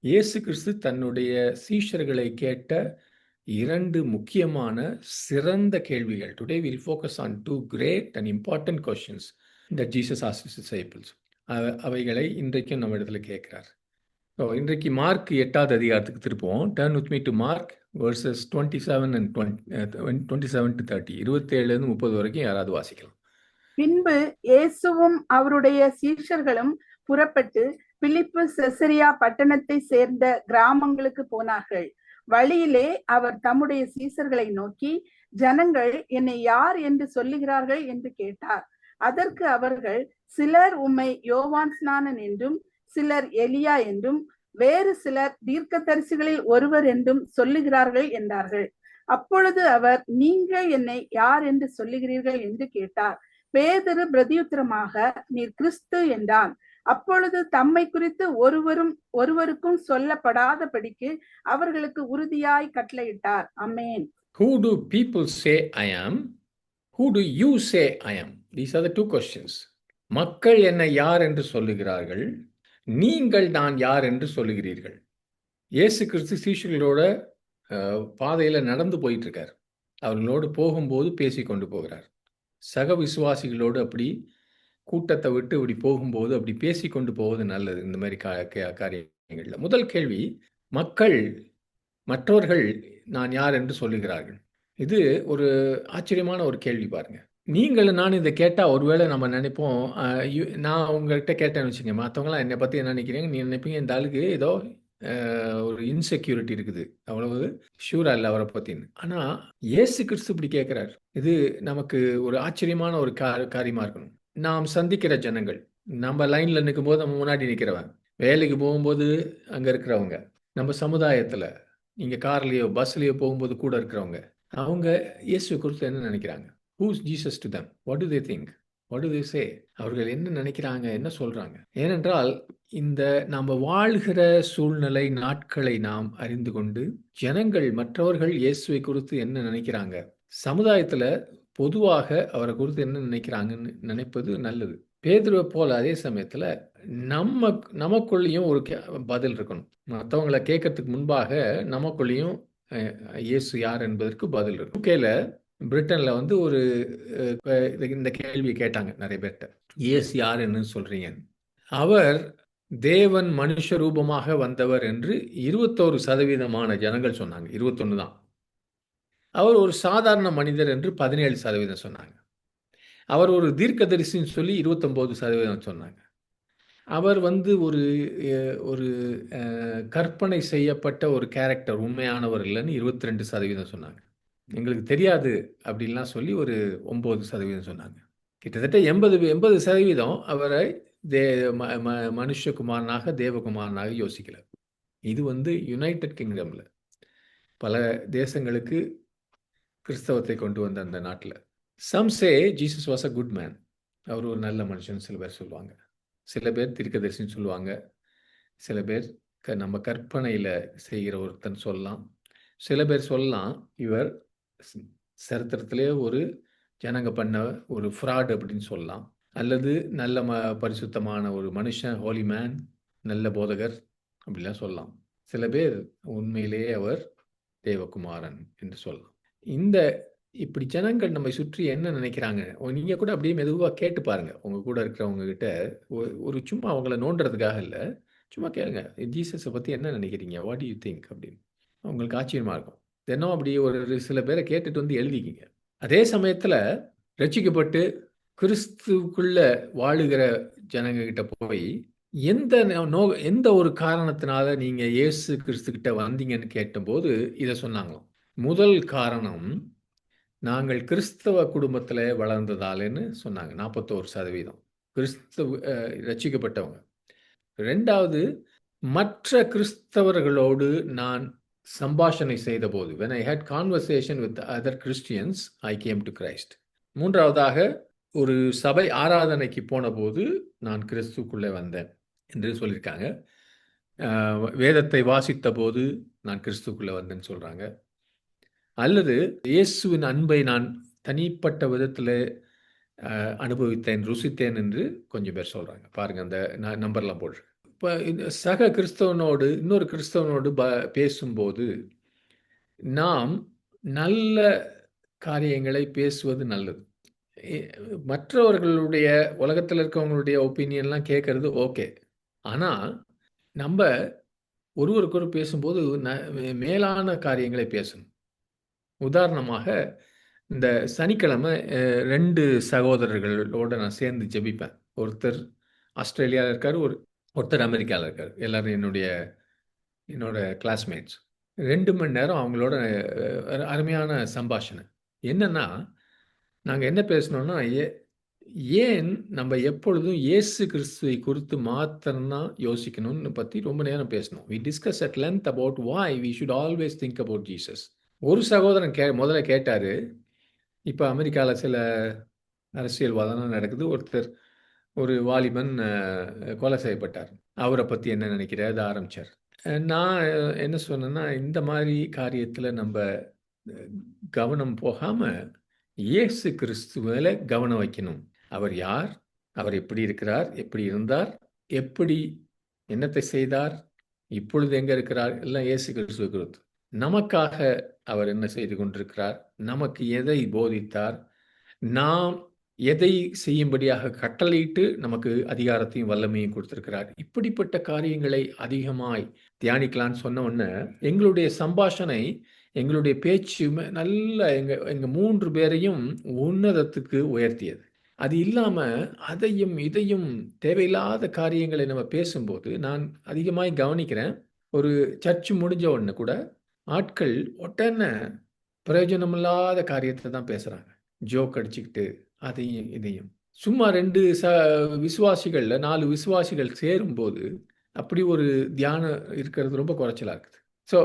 இயேசு கிறிஸ்து தன்னுடைய சீஷர்களை கேட்ட 2 முக்கியமான சிறந்த கேள்விகள். Today we'll focus on 2 great and important questions that Jesus asked his disciples. அவைகளை இன்றைக்கும் நம்ம இடத்துல கேட்கிறார். இன்றைக்கு மார்க் 8வது அதிகாரத்துக்கு திருப்புவோம். Turn with me to Mark verses 27 and 27 to 30. 27 30 வரைக்கும் யாராவது வாசிக்கலாம். பின்பு இயேசுவும் அவருடைய சீஷர்களும் புறப்பட்டு பிலிப்பு செசரியா பட்டணத்தை சேர்ந்த கிராமங்களுக்கு போனார்கள். வழியிலே அவர் தம்முடைய சீஷர்களை நோக்கி, ஜனங்கள் என்னை யார் என்று சொல்லுகிறார்கள் என்று கேட்டார். அதற்கு அவர்கள், சிலர் உம்மை யோவான் ஸ்நானன் என்றும், சிலர் எலியா என்றும், வேறு சிலர் தீர்க்கதரிசிகளில் ஒருவர் என்றும் சொல்லுகிறார்கள் என்றார்கள். அப்பொழுது அவர், நீங்கள் என்னை யார் என்று சொல்லுகிறீர்கள் என்று கேட்டார். பேதுரு பிரதியுத்தரமாக, நீர் கிறிஸ்து என்றான். அப்பொழுது தம்மை குறித்து ஒருவருக்கும் சொல்லப்படாதபடிக்கு அவர்களுக்கு உறுதியாய் கட்டளையிட்டார். ஆமென். Who do people say I am? Who do you say I am? These are the 2 questions. மக்கள் என்னை யார் என்று சொல்லுகிறார்கள், நீங்கள் நான் யார் என்று சொல்லுகிறீர்கள். இயேசு கிறிஸ்து சீஷர்களோட பாதையில நடந்து போயிட்டு இருக்கார். அவர்களோடு போகும்போது பேசி கொண்டு போகிறார். சக விசுவாசிகளோடு அப்படி கூட்டத்தை விட்டு இப்படி போகும்போது அப்படி பேசி கொண்டு போவது நல்லது. இந்த மாதிரி காரியங்கள்ல முதல் கேள்வி, மக்கள் மற்றவர்கள் நான் யார் என்று சொல்லுகிறார்கள். இது ஒரு ஆச்சரியமான ஒரு கேள்வி பாருங்க. நீங்களும் நான் இதை கேட்டால் ஒருவேளை நம்ம நினைப்போம், நான் உங்கள்கிட்ட கேட்டேன்னு வச்சுங்க, மற்றவங்களாம் என்னை பற்றி என்ன நினைக்கிறீங்க, நீ நினைப்பீங்க இந்த ஆளுக்கு ஏதோ ஒரு இன்செக்யூரிட்டி இருக்குது, அவ்வளவு ஷூரா இல்லை அவரை பற்றின்னு. ஆனால் இயேசு கிறிஸ்து இப்படி கேட்குறாரு. இது நமக்கு ஒரு ஆச்சரியமான ஒரு காரியமாக இருக்கணும். நாம் சந்திக்கிற ஜனங்கள், நம்ம லைனில் நிற்கும் போது நம்ம முன்னாடி நிற்கிறவன், வேலைக்கு போகும்போது அங்கே இருக்கிறவங்க, நம்ம சமுதாயத்தில் நீங்கள் கார்லேயோ பஸ்லேயோ போகும்போது கூட இருக்கிறவங்க, அவங்க இயேசு குறித்து என்ன நினைக்கிறாங்க? Who's Jesus to them? What do they think? What do they say? அவர்கள் என்ன நினைக்கிறாங்க, என்ன சொல்றாங்க? ஏனென்றால் இந்த நாம் வாழ்கிற சூழ்நிலை நாட்களை நாம் அறிந்து கொண்டு ஜனங்கள் மற்றவர்கள் இயேசுவை குறித்து என்ன நினைக்கிறாங்க, சமுதாயத்தில் பொதுவாக அவரை குறித்து என்ன நினைக்கிறாங்கன்னு நினைப்பது நல்லது. பேதுருவை போல அதே சமயத்தில் நமக்குள்ளேயும் ஒரு பதில் இருக்கணும். மற்றவங்களை கேட்கறதுக்கு முன்பாக நமக்குள்ளேயும் இயேசு யார் என்பதற்கு பதில் இருக்கும். யூகேல பிரிட்டனில் வந்து ஒரு இந்த கேள்வி கேட்டாங்க நிறைய பேர்கிட்ட, இயேசு யாருன்னு சொல்றீங்க. அவர் தேவன் மனுஷ ரூபமாக வந்தவர் என்று 21% ஜனங்கள் சொன்னாங்க. 21 தான். அவர் ஒரு சாதாரண மனிதர் என்று 17% சொன்னாங்க. அவர் ஒரு தீர்க்கதரிசின்னு சொல்லி 29% சொன்னாங்க. அவர் வந்து ஒரு ஒரு கற்பனை செய்யப்பட்ட ஒரு கேரக்டர், உண்மையானவர் இல்லைன்னு 22% சொன்னாங்க. எங்களுக்கு தெரியாது அப்படின்லாம் சொல்லி ஒரு 9% சொன்னாங்க. கிட்டத்தட்ட 80% அவரை மனுஷகுமாரனாக தேவகுமாரனாக யோசிக்கல. இது வந்து யுனைடெட் கிங்டம்ல பல தேசங்களுக்கு கிறிஸ்தவத்தை கொண்டு வந்த அந்த நாட்டில். Some say Jesus was a good man. அவர் ஒரு நல்ல மனுஷன் சில பேர் சொல்லுவாங்க. சில பேர் தீர்க்கதரிசின்னு சொல்லுவாங்க. சில பேர் நம்ம கற்பனையில் செய்கிற ஒருத்தன் சொல்லலாம். சில பேர் சொல்லலாம் இவர் சரித்திரத்திலே ஒரு ஜனங்க பண்ண ஒரு ஃப்ராட் அப்படின்னு சொல்லலாம். அல்லது நல்ல பரிசுத்தமான ஒரு மனுஷன், ஹோலி மேன், நல்ல போதகர் அப்படிலாம் சொல்லலாம். சில பேர் உண்மையிலேயே அவர் தேவகுமாரன் என்று சொல்லலாம். இப்படி ஜனங்கள் நம்மை சுற்றி என்ன நினைக்கிறாங்க, நீங்க கூட அப்படியே மெதுவாக கேட்டு பாருங்க. உங்க கூட இருக்கிறவங்க கிட்ட ஒரு சும்மா அவங்கள நோண்டுறதுக்காக இல்லை, சும்மா கேளுங்க, ஜீசஸை பற்றி என்ன நினைக்கிறீங்க, வாட் யூ திங்க் அப்படின்னு. உங்களுக்கு ஆச்சரியமா இருக்கும். தினம் அப்படி ஒரு சில பேரை கேட்டுட்டு வந்து எழுதிக்கிங்க. அதே சமயத்தில் ரட்சிக்கப்பட்டு கிறிஸ்துக்குள்ள வாழுகிற ஜனங்க கிட்ட போய் எந்த ஒரு காரணத்தினால நீங்க இயேசு கிறிஸ்து கிட்ட வந்தீங்கன்னு கேட்டபோது இதை சொன்னாங்களாம். முதல் காரணம், நாங்கள் கிறிஸ்தவ குடும்பத்தில் வளர்ந்ததாலேன்னு சொன்னாங்க. 41% கிறிஸ்தவ ரட்சிக்கப்பட்டவங்க. 2வது, மற்ற கிறிஸ்தவர்களோடு நான் சம்பாஷணை செய்த போது, when I had conversation with other Christians, I came to Christ. 3வதாக, ஒரு சபை ஆராதனைக்கு போன போது நான் கிறிஸ்துக்குள்ளே வந்தேன் என்று சொல்லியிருக்காங்க. வேதத்தை வாசித்த போது நான் கிறிஸ்துக்குள்ளே வந்தேன்னு சொல்றாங்க. அல்லது இயேசுவின் அன்பை நான் தனிப்பட்ட விதத்தில் அனுபவித்தேன், ருசித்தேன் என்று கொஞ்சம் பேர் சொல்றாங்க. பாருங்க, அந்த நம்பர்லாம் போடுறேன். சக கிறிஸ்தவனோடு இன்னொரு கிறிஸ்தவனோடு பேசும்போது நாம் நல்ல காரியங்களை பேசுவது நல்லது. மற்றவர்களுடைய உலகத்தில் இருக்கவங்களுடைய ஒப்பீனியன்லாம் கேட்கறது ஓகே. ஆனால் நம்ம ஒருவருக்கொரு பேசும்போது மேலான காரியங்களை பேசணும். உதாரணமாக இந்த சனிக்கிழமை 2 சகோதரர்களோட நான் சேர்ந்து ஜெபிப்பேன். ஒருத்தர் ஆஸ்திரேலியாவில் இருக்கார், ஒருத்தர் அமெரிக்காவில் இருக்கார். எல்லாரும் என்னோட கிளாஸ்மேட்ஸ். 2 மணி நேரம் அவங்களோட அருமையான சம்பாஷணை. என்னன்னா, நாங்கள் என்ன பேசணும்னா, ஏன் நம்ம எப்பொழுதும் இயேசு கிறிஸ்துவை குறித்து மாத்திரம்தான் யோசிக்கணும்னு பற்றி ரொம்ப நேரம் பேசணும். We discuss at length about why we should always think about Jesus. ஒரு சகோதரன் முதல்ல கேட்டார், இப்போ அமெரிக்காவில் சில அரசியல்வாதம் நடக்குது. ஒரு வாலிபன் கொலை செய்யப்பட்டார். அவரை பற்றி என்ன நினைக்கிறார்? அதை ஆரம்பித்தார். நான் என்ன சொன்னேன்னா, இந்த மாதிரி காரியத்தில் நம்ம கவனம் போகாமல் இயேசு கிறிஸ்து மேலே கவனம் வைக்கணும். அவர் யார்? அவர் எப்படி இருக்கிறார்? எப்படி இருந்தார்? எப்படி என்னத்தை செய்தார்? இப்பொழுது எங்கே இருக்கிறார்? எல்லாம் இயேசு கிறிஸ்துவை குறித்து. நமக்காக அவர் என்ன செய்து கொண்டிருக்கிறார்? நமக்கு எதை போதித்தார்? நாம் எதை செய்யும்படியாக கட்டளையிட்டு நமக்கு அதிகாரத்தையும் வல்லமையும் கொடுத்திருக்கிறார்? இப்படிப்பட்ட காரியங்களை அதிகமாய் தியானிக்கலான்னு சொன்ன உடனே எங்களுடைய சம்பாஷணை, எங்களுடைய பேச்சு நல்ல எங்கள் 3 பேரையும் உன்னதத்துக்கு உயர்த்தியது. அது இல்லாமல் அதையும் இதையும் தேவையில்லாத காரியங்களை நம்ம பேசும்போது நான் அதிகமாய் கவனிக்கிறேன். ஒரு சர்ச்சு முடிஞ்ச உடனே கூட ஆட்கள் உடனே பிரயோஜனமில்லாத காரியத்தை தான் பேசுகிறாங்க. ஜோக் அடிச்சுக்கிட்டு அதையும் இதையும். சும்மா 2 விசுவாசிகளில் 4 விசுவாசிகள் சேரும்போது அப்படி ஒரு தியானம் இருக்கிறது ரொம்ப குறைச்சலாக இருக்குது. ஸோ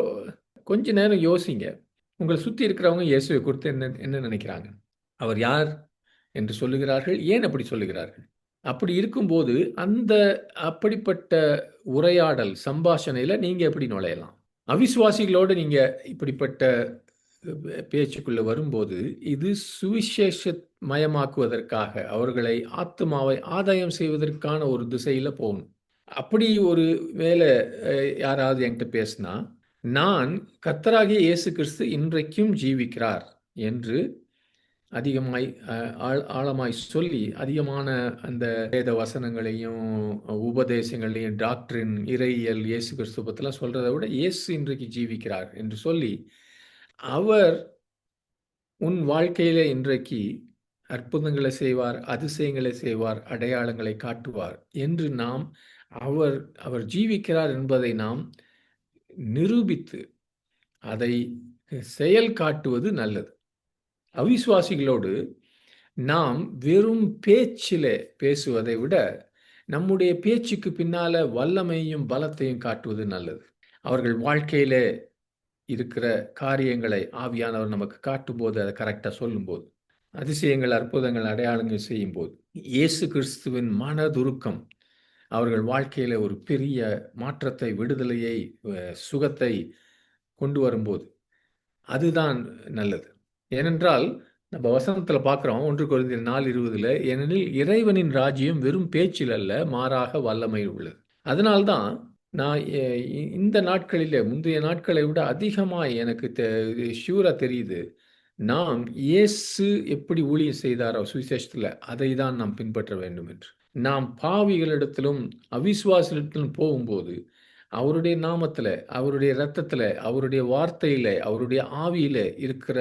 கொஞ்ச நேரம் யோசிங்க. உங்களை சுற்றி இருக்கிறவங்க இயேசுவை குறித்து என்ன நினைக்கிறாங்க? அவர் யார் என்று சொல்லுகிறார்கள்? ஏன் அப்படி சொல்லுகிறார்கள்? அப்படி இருக்கும்போது அப்படிப்பட்ட உரையாடல் சம்பாஷணையில் நீங்கள் எப்படி நுழையலாம்? அவிசுவாசிகளோடு நீங்கள் இப்படிப்பட்ட பேச்சுக்குள்ளே வரும்போது இது சுவிசேஷ மயமாக்குவதற்காக, அவர்களை ஆத்மாவை ஆதாயம் செய்வதற்கான ஒரு திசையில் போகணும். அப்படி ஒரு வேலை யாராவது என்கிட்ட பேசினா, நான் கர்த்தராகிய இயேசு கிறிஸ்து இன்றைக்கும் ஜீவிக்கிறார் என்று அதிகமாய் ஆழமாய் சொல்லி அதிகமான அந்த வேத வசனங்களையும் உபதேசங்களையும் டாக்டரின் இறையியல் இயேசு கிறிஸ்துவ பற்றிலாம் சொல்கிறத விட இயேசு இன்றைக்கு ஜீவிக்கிறார் என்று சொல்லி, அவர் உன் வாழ்க்கையில் இன்றைக்கு அற்புதங்களை செய்வார், அதிசயங்களை செய்வார், அடையாளங்களை காட்டுவார் என்று நாம் அவர் ஜீவிக்கிறார் என்பதை நாம் நிரூபித்து அதை செயல் காட்டுவது நல்லது. அவிசுவாசிகளோடு நாம் வெறும் பேச்சில் பேசுவதை விட நம்முடைய பேச்சுக்கு பின்னால வல்லமையும் பலத்தையும் காட்டுவது நல்லது. அவர்கள் வாழ்க்கையில இருக்கிற காரியங்களை ஆவியானவர் நமக்கு காட்டும்போது, அதை கரெக்டாக சொல்லும்போது, அதிசயங்கள் அற்புதங்கள் அடையாளங்கள் செய்யும்போது, இயேசு கிறிஸ்துவின் மனதுருக்கம் அவர்கள் வாழ்க்கையில் ஒரு பெரிய மாற்றத்தை, விடுதலையை, சுகத்தை கொண்டு வரும்போது அதுதான் நல்லது. ஏனென்றால் நம்ம வசனத்தில் பார்க்குறோம் 1 கொரிந்தியர் 4:20, ஏனெனில் இறைவனின் ராஜ்யம் வெறும் பேச்சில் அல்ல, மாறாக வல்லமை உள்ளது. அதனால்தான் நான் இந்த நாட்களில் முந்தைய நாட்களை விட அதிகமாக எனக்கு ஷூராக தெரியுது, நாம் இயேசு எப்படி ஊழியம் செய்தாரோ சுவிசேஷத்தில் அதை தான் நாம் பின்பற்ற வேண்டும் என்று. நாம் பாவிகளிடத்திலும் அவிசுவாசிகளிடத்திலும் போகும்போது அவருடைய நாமத்தில், அவருடைய இரத்தத்தில், அவருடைய வார்த்தையில், அவருடைய ஆவியில் இருக்கிற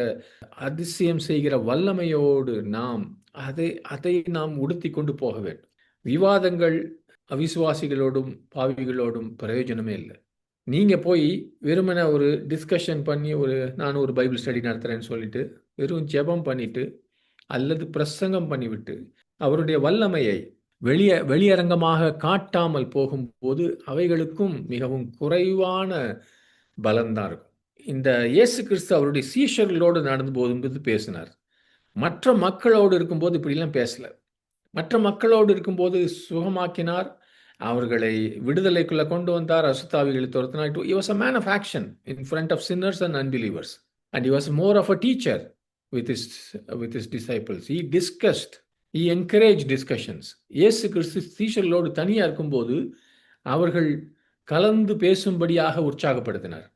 அதிசயம் செய்கிற வல்லமையோடு நாம் அதை நாம் உடுத்தி கொண்டு போக வேண்டும். விவாதங்கள் அவிசுவாசிகளோடும் பாவிகளோடும் பிரயோஜனமே இல்லை. நீங்கள் போய் வெறுமனே ஒரு டிஸ்கஷன் பண்ணி நான் ஒரு பைபிள் ஸ்டடி நடத்துகிறேன்னு சொல்லிட்டு வெறும் ஜெபம் பண்ணிட்டு அல்லது பிரசங்கம் பண்ணிவிட்டு அவருடைய வல்லமையை வெளியரங்கமாக காட்டாமல் போகும்போது அவைகளுக்கும் மிகவும் குறைவான பலன்தான் இருக்கும். இந்த இயேசு கிறிஸ்து அவருடைய சீஷர்களோடு நடந்து போகும்போது பேசினார். மற்ற மக்களோடு இருக்கும்போது இப்படிலாம் பேசல. மற்ற மக்களோடு இருக்கும்போது சுகமாக்கினார், அவர்களை விடுதலைக்குள்ள கொண்டு வந்தார், அசுத்தாவிகளை துரத்தினார். He was a man of action in front of sinners and unbelievers, and he was more of a teacher with his disciples. He discussed, he encouraged discussions. இயேசு கிறிஸ்து சீஷர்களோடு தனியாக இருக்கும்போது அவர்கள் கலந்து பேசும்படியாக உற்சாகப்படுத்தினார்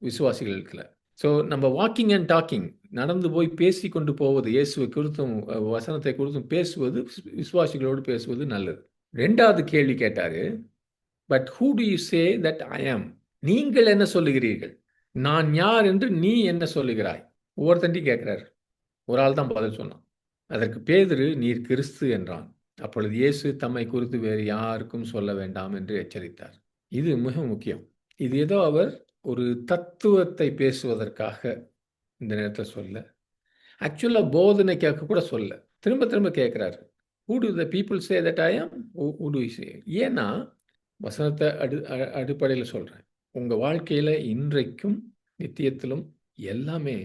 விசுவாசிகளுக்குள்ள. ஸோ நம்ம வாக்கிங் அண்ட் டாக்கிங், நடந்து போய் பேசி கொண்டு போவது, இயேசுவை குறித்தும் வசனத்தை குறித்தும் பேசுவது, விசுவாசிகளோடு பேசுவது நல்லது. 2வது கேள்வி கேட்டாரு, but who do you say that I ஆம்? நீங்கள் என்ன சொல்லுகிறீர்கள்? நான் யார் என்று நீ என்ன சொல்லுகிறாய்? ஒவ்வொருத்தண்டையும் கேட்கிறார். ஒரு ஆள் தான் பதில் சொன்னான். அதற்கு பேதுரு, நீர் கிறிஸ்து என்றான். அப்பொழுது இயேசு தம்மை குறித்து வேறு யாருக்கும் சொல்ல வேண்டாம் என்று எச்சரித்தார். இது மிக முக்கியம். இது ஏதோ அவர் ஒரு தத்துவத்தை பேசுவதற்காக இந்த நேரத்தில் சொல்ல, ஆக்சுவலாக போதனைக்காக கூட சொல்ல, திரும்ப திரும்ப கேட்குறாரு, who do the people say that I am? Who do you say? ஏன்னா வசனத்தை அடிப்படையில் சொல்கிறேன். உங்கள் வாழ்க்கையில் இன்றைக்கும் நித்தியத்திலும் எல்லாமே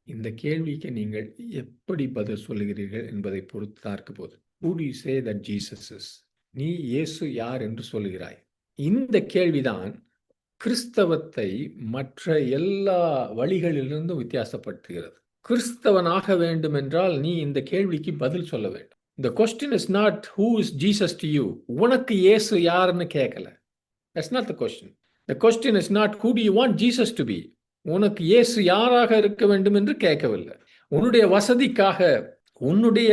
இந்த கேள்விக்கு நீங்கள் எப்படி பதில் சொல்லுகிறீர்கள் என்பதை பொறுத்து தான் இருக்க போகுது. Who do you say that Jesus is? நீ இயேசு யார் என்று சொல்லுகிறாய்? இந்த கேள்விதான் கிறிஸ்தவத்தை மற்ற எல்லா வழிகளிலிருந்தும் வித்தியாசப்படுத்துகிறது. கிறிஸ்தவனாக வேண்டும் என்றால் நீ இந்த கேள்விக்கு பதில் சொல்ல வேண்டும். The question is not who is Jesus to you. உனக்கு இயேசு யாருன்னு கேட்கல. That's not the question. The question is not who do you want Jesus to be. உனக்கு இயேசு யாராக இருக்க வேண்டும் என்று கேட்கவில்லை. உன்னுடைய வசதிக்காக, உன்னுடைய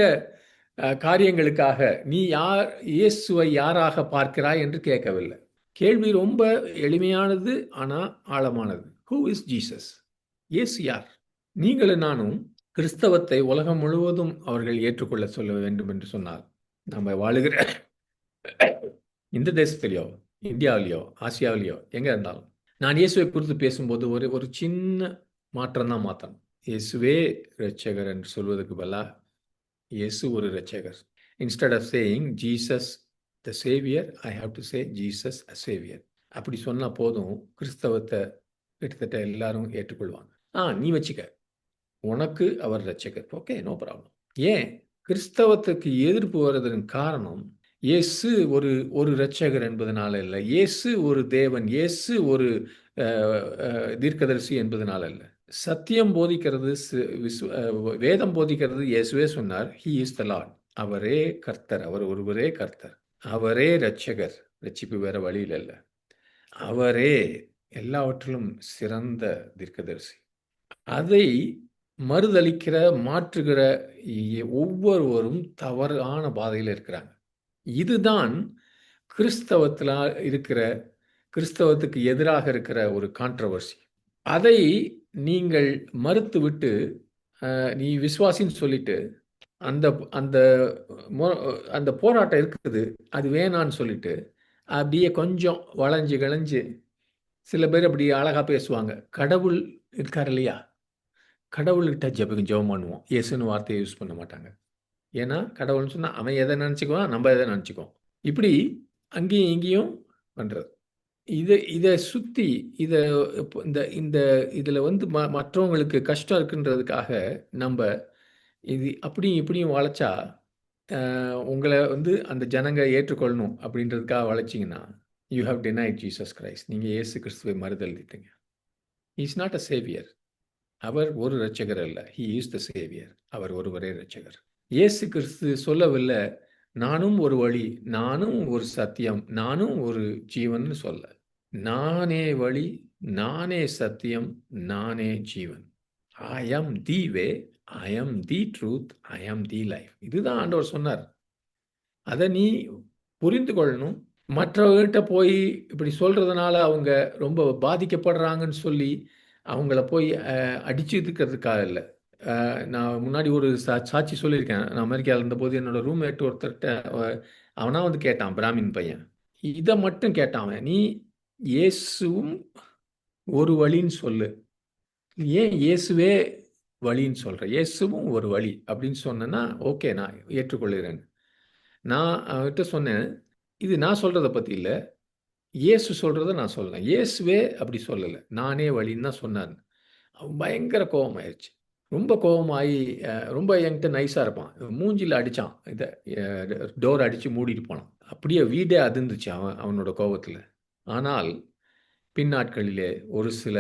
காரியங்களுக்காக நீ இயேசுவை யாராக பார்க்கிறாய் என்று கேட்கவில்லை. கேள்வி ரொம்ப எளிமையானது, ஆனால் ஆழமானது. Who is Jesus? இயேசு யார்? நீங்களும் நானும் கிறிஸ்தவத்தை உலகம் முழுவதும் அவர்கள் ஏற்றுக்கொள்ள சொல்ல வேண்டும் என்று சொன்னால், நம்ம வாழுகிற இந்த தேசத்திலேயோ, இந்தியாவிலேயோ, ஆசியாவிலேயோ, எங்கே இருந்தாலும் நான் இயேசுவை குறித்து பேசும்போது ஒரு சின்ன மாற்றம் தான் மாற்றணும். இயேசுவே இரட்சகர் என்று சொல்வதற்கு பதிலாக இயேசு ஒரு இரட்சகர். Instead of saying Jesus the saviour, I have to say Jesus a saviour. அப்படி சொன்னால் போதும், கிறிஸ்தவத்தை கிட்டத்தட்ட எல்லாரும் ஏற்றுக்கொள்வாங்க. நீ வச்சுக்க, உனக்கு அவர் இரட்சகர், ஓகே, நோ ப்ராப்ளம். ஏன் கிறிஸ்தவத்துக்கு எதிர்ப்பு வருவதற்கு காரணம், இயேசு ஒரு இரட்சகர் என்பதனால இல்லை, இயேசு ஒரு தேவன், இயேசு ஒரு தீர்க்கதரிசி என்பதனால இல்லை. சத்தியம் போதிக்கிறது, வேதம் போதிக்கிறது, இயேசுவே சொன்னார், ஹி இஸ் த லார்ட். அவரே கர்த்தர், அவர் ஒருவரே கர்த்தர், அவரே இரட்சகர், ரட்சிப்பு வேற வழியில் இல்லை, அவரே எல்லாவற்றிலும் சிறந்த தீர்க்கதரிசி. அதை மறுதளிக்கிற, மாற்றுகிற ஒவ்வொருவரும் தவறான பாதையில் இருக்கிறாங்க. இதுதான் கிறிஸ்தவத்தில் இருக்கிற, கிறிஸ்தவத்துக்கு எதிராக இருக்கிற ஒரு கான்ட்ரவர்சி. அதை நீங்கள் மறுத்து விட்டு நீ விசுவாசின்னு சொல்லிட்டு அந்த அந்த அந்த போராட்டம் இருக்குது, அது வேணான்னு சொல்லிட்டு அப்படியே கொஞ்சம் வளைஞ்சு கிளைஞ்சு, சில பேர் அப்படி அழகாக பேசுவாங்க, கடவுள் இருக்கார் இல்லையா, கடவுள்கிட்ட ஜெபம் பண்ணுவோம், இயேசுன்னு வார்த்தையை யூஸ் பண்ண மாட்டாங்க. ஏன்னா கடவுள்னு சொன்னால் அவன் எதை நினச்சிக்குவான், நம்ம எதை நினச்சிக்குவோம். இப்படி அங்கேயும் இங்கேயும் பண்ணுறது. இதை சுற்றி இந்த இதில் வந்து மற்றவங்களுக்கு கஷ்டம் இருக்குன்றதுக்காக நம்ம இது அப்படியும் இப்படியும் வளைச்சா, உங்களை வந்து அந்த ஜனங்க ஏற்றுக்கொள்ளணும் அப்படின்றதுக்காக வளைச்சிங்கன்னா, you have denied Jesus Christ. நீங்கள் இயேசு கிறிஸ்துவை மறுதளித்தீங்க. He is not a saviour. அவர் ஒரு இரட்சகர் அல்ல, ஹி இஸ் த சேவியர். அவர் ஒருவரே இரட்சகர். இயேசு கிறிஸ்து சொல்லவில்லை, நானும் ஒரு வழி, நானும் ஒரு சத்தியம், நானும் ஒரு ஜீவன் சொல்ல. நானே வழி, நானே சத்தியம், நானே ஜீவன். ஐ ஆம் தி வே, ஐ ஆம் தி ட்ரூத், ஐ ஆம் தி லைஃப். இதுதான் ஆண்டவர் சொன்னார். அதை நீ புரிந்து கொள்ளணும். மற்றவர்கிட்ட போய் இப்படி சொல்றதுனால அவங்க ரொம்ப பாதிக்கப்படுறாங்கன்னு சொல்லி அவங்கள போய் அடிச்சுக்கிறதுக்காக இல்லை. நான் முன்னாடி ஒரு சாட்சி சொல்லியிருக்கேன். நான் அமெரிக்காவில் இருந்தபோது என்னோட ரூம்மேட் ஒருத்தர்கிட்ட அவனா வந்து கேட்டான், பிராமின் பையன். இதை மட்டும் கேட்டான் அவன், நீ இயேசுவும் ஒரு வழின்னு சொல்லு, ஏன் இயேசுவே வழின்னு சொல்ற, இயேசுவும் ஒரு வழி அப்படின்னு சொன்னேன்னா ஓகே, நான் ஏற்றுக்கொள்கிறேன். நான் அவன்கிட்ட சொன்னேன், இது நான் சொல்றதை பற்றி இல்லை, இயேசு சொல்றதை நான் சொல்லேன், இயேசுவே அப்படி சொல்லலை, நானே வழின்னு தான் சொன்னார். அவன் பயங்கர கோபமாயிருச்சு. ரொம்ப கோபமாகி ரொம்ப என்கிட்ட நைஸாக இருப்பான், மூஞ்சியில் அடித்தான், இதை டோர் அடித்து மூடிட்டு போனான். அப்படியே வீடே அதிர்ந்துச்சு அவனோட கோபத்தில். ஆனால் பின்னாட்களிலே, ஒரு சில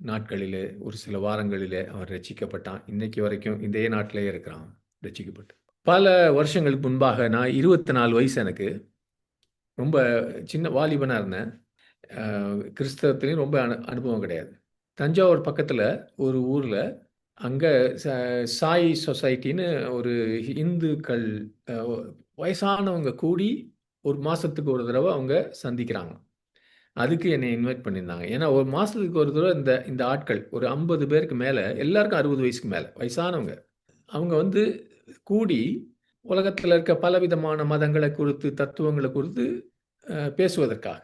நாட்களிலே, ஒரு சில வாரங்களிலே அவன் ரட்சிக்கப்பட்டான். இன்னைக்கு வரைக்கும் இதே நாட்டிலே இருக்கிறான் ரட்சிக்கப்பட்டு. பல வருஷங்களுக்கு முன்பாக, நான் 24 வயசு எனக்கு, ரொம்ப சின்ன வாலிபனா இருந்தேன். கிறிஸ்தவத்திலயும் ரொம்ப அனுபவம் கிடையாது. தஞ்சாவூர் பக்கத்துல ஒரு ஊர்ல, அங்க ச சாய் சொசைட்டின்னு ஒரு இந்துக்கள் அ வயசானவங்க கூடி 1 மாசத்துக்கு ஒரு தடவ அவங்க சந்திக்கிறாங்க. அதுக்கு என்னைய இன்வைட் பண்ணியிருந்தாங்க. ஏன்னா, 1 மாசத்துக்கு ஒரு தடவ இந்த இந்த ஆட்கள் ஒரு 50 பேருக்கு மேல, எல்லாருக்கும் 60 வயசுக்கு மேல, வயசானவங்க. அவங்க வந்து கூடி உலகத்துல இருக்க பலவிதமான மதங்கள குறித்து, தத்துவங்கள குறித்து பேசுவதற்காக.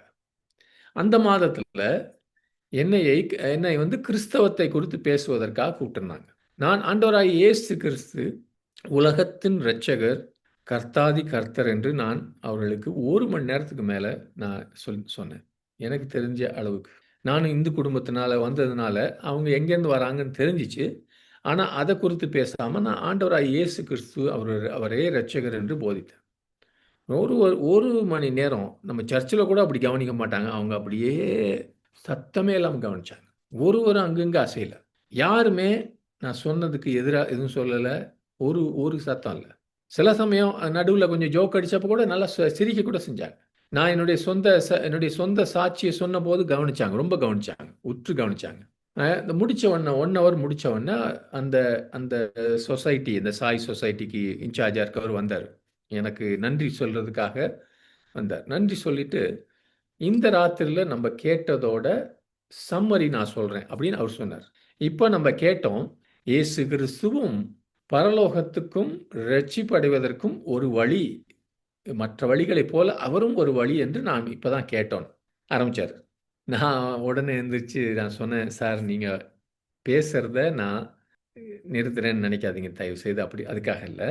அந்த மாதத்துல என்னை வந்து கிறிஸ்தவத்தை குறித்து பேசுவதற்காக கூப்பிட்டிருந்தாங்க. நான் ஆண்டவராகிய இயேசு கிறிஸ்து உலகத்தின் இரட்சகர், கர்த்தாதி கர்த்தர் என்று நான் அவர்களுக்கு 1 மணி நேரத்துக்கு மேல நான் சொன்னேன். எனக்கு தெரிஞ்ச அளவுக்கு. நானும் இந்து குடும்பத்தினால வந்ததுனால, அவங்க எங்கேருந்து வராங்கன்னு தெரிஞ்சுச்சு. ஆனா, அத குறித்து பேசாம நான் ஆண்டவராகிய இயேசு கிறிஸ்து அவரே இரட்சகர் என்று போதித்தேன். ஒரு ஒரு 1 மணி நேரம் நம்ம சர்ச்சில கூட அப்படி கவனிக்க மாட்டாங்க. அவங்க அப்படியே சத்தமே இல்லாம கவனிச்சாங்க. ஒருவரும் அங்கங்க அசையல. யாருமே நான் சொன்னதுக்கு எதிரா எதுவும் சொல்லல. ஒரு சத்தம் இல்ல. சில சமயம் நடுவுல கொஞ்சம் ஜோக் அடிச்சப்ப கூட நல்லா சிரிக்க கூட செஞ்சாங்க. நான் என்னுடைய சொந்த சாட்சிய சொன்னபோது கவனிச்சாங்க. ரொம்ப கவனிச்சாங்க. உற்று கவனிச்சாங்க. இந்த முடிச்ச உடனே 1 ஹவர் முடிச்ச உடனே அந்த அந்த சொசைட்டி, இந்த சாய் சொசைட்டிக்கு இன்சார்ஜா இருக்கவர் வந்தாரு. எனக்கு நன்றி சொல்றதுக்காக வந்தார். நன்றி சொல்லிட்டு, "இந்த ராத்திரில நம்ம கேட்டதோட சம்மரி நான் சொல்றேன்" அப்படின்னு அவர் சொன்னார். இப்ப நம்ம கேட்டோம், இயேசு கிறிஸ்துவும் பரலோகத்துக்கும் ரட்சிப்படைவதற்கும் ஒரு வழி, மற்ற வழிகளைப் போல அவரும் ஒரு வழி என்று நான் இப்பதான் கேட்டோம் ஆரம்பிச்சாரு. நான் உடனே எந்திரிச்சு நான் சொன்னேன், "சார் நீங்க பேசுறத நான் நிறுத்துறேன்னு நினைக்காதீங்க தயவுசெய்து. அப்படி அதுக்காக இல்ல.